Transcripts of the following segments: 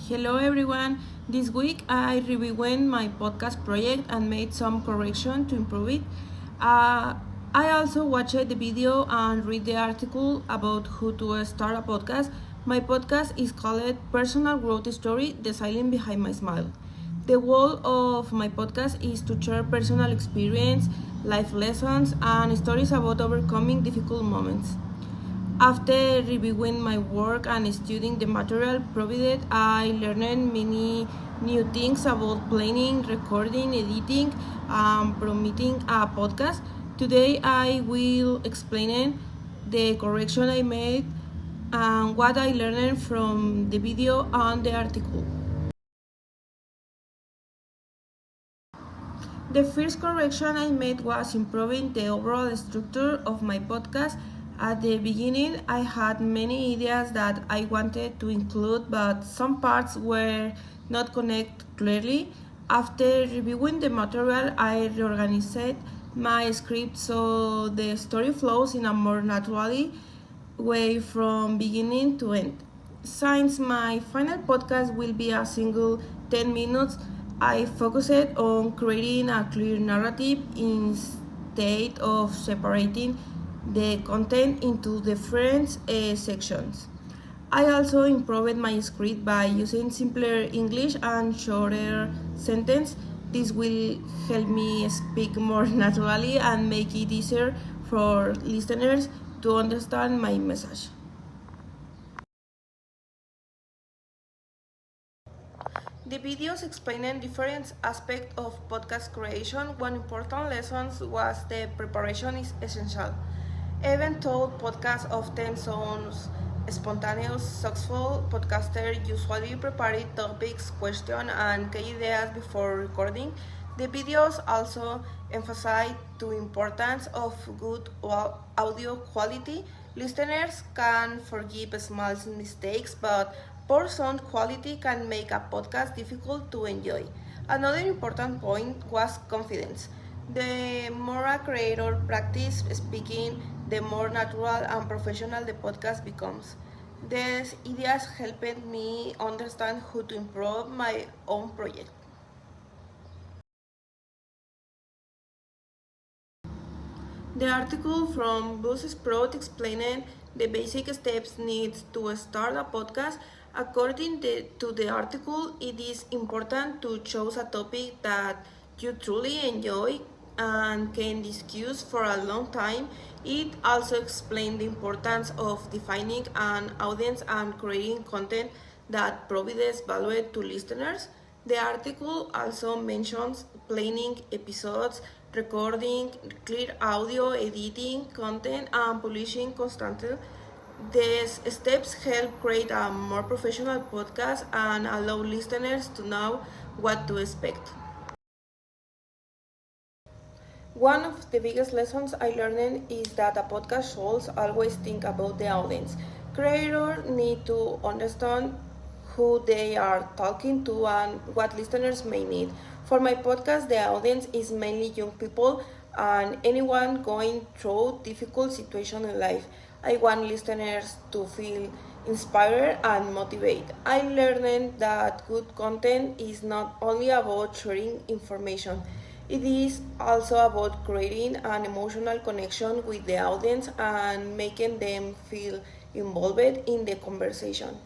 Hello everyone. This week I reviewed my podcast project and made some correction to improve it. I also watched the video and read the article about how to start a podcast. My podcast is called Personal Growth Story: The Silence Behind My Smile. The goal of my podcast is to share personal experience, life lessons, and stories about overcoming difficult moments. After reviewing my work and studying the material provided, I learned many new things about planning, recording, editing, and promoting a podcast. Today, I will explain the correction I made and what I learned from the video and the article. The first correction I made was improving the overall structure of my podcast. At the beginning, I had many ideas that I wanted to include, but some parts were not connected clearly. After reviewing the material, I reorganized my script so the story flows in a more naturally way from beginning to end. Since my final podcast will be a single 10 minutes, I focused on creating a clear narrative instead of separating the content into different sections. I also improved my script by using simpler English and shorter sentences. This will help me speak more naturally and make it easier for listeners to understand my message. The videos explaining different aspects of podcast creation. One important lesson was the preparation is essential. Even though podcast often sounds spontaneous, successful podcasters usually prepare topics, questions, and key ideas before recording. The videos also emphasize the importance of good audio quality. Listeners can forgive small mistakes, but poor sound quality can make a podcast difficult to enjoy. Another important point was confidence. The more a creator practices speaking, the more natural and professional the podcast becomes. These ideas helped me understand how to improve my own project. The article from Buzzsprout explained the basic steps needed to start a podcast. To the article, it is important to choose a topic that you truly enjoy and can discuss for a long time. It also explained the importance of defining an audience and creating content that provides value to listeners. The article also mentions planning episodes, recording, clear audio, editing content, and publishing constantly. These steps help create a more professional podcast and allow listeners to know what to expect. One of the biggest lessons I learned is that a podcast should always think about the audience. Creators need to understand who they are talking to and what listeners may need. For my podcast, the audience is mainly young people and anyone going through difficult situations in life. I want listeners to feel inspired and motivated. I learned that good content is not only about sharing information. It is also about creating an emotional connection with the audience and making them feel involved in the conversation.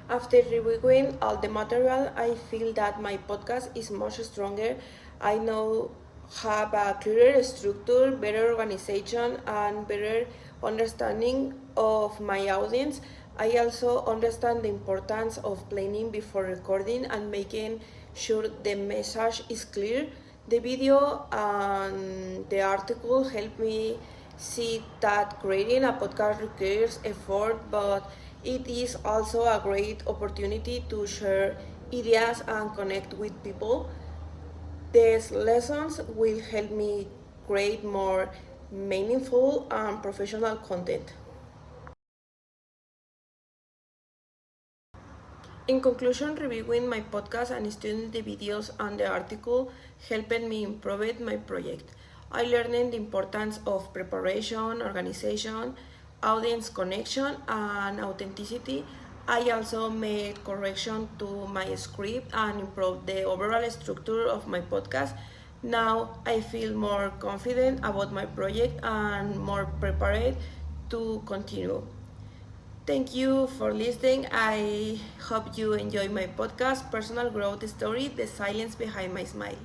After reviewing all the material, I feel that my podcast is much stronger. I now have a clearer structure, better organization, and better understanding of my audience. I also understand the importance of planning before recording and making sure the message is clear. The video and the article help me see that creating a podcast requires effort, but it is also a great opportunity to share ideas and connect with people. These lessons will help me create more meaningful and professional content. In conclusion, reviewing my podcast and studying the videos and the article helped me improve my project. I learned the importance of preparation, organization, audience connection and authenticity. I also made correction to my script and improved the overall structure of my podcast. Now I feel more confident about my project and more prepared to continue. Thank you for listening. I hope you enjoy my podcast, Personal Growth Story, The Silence Behind My Smile.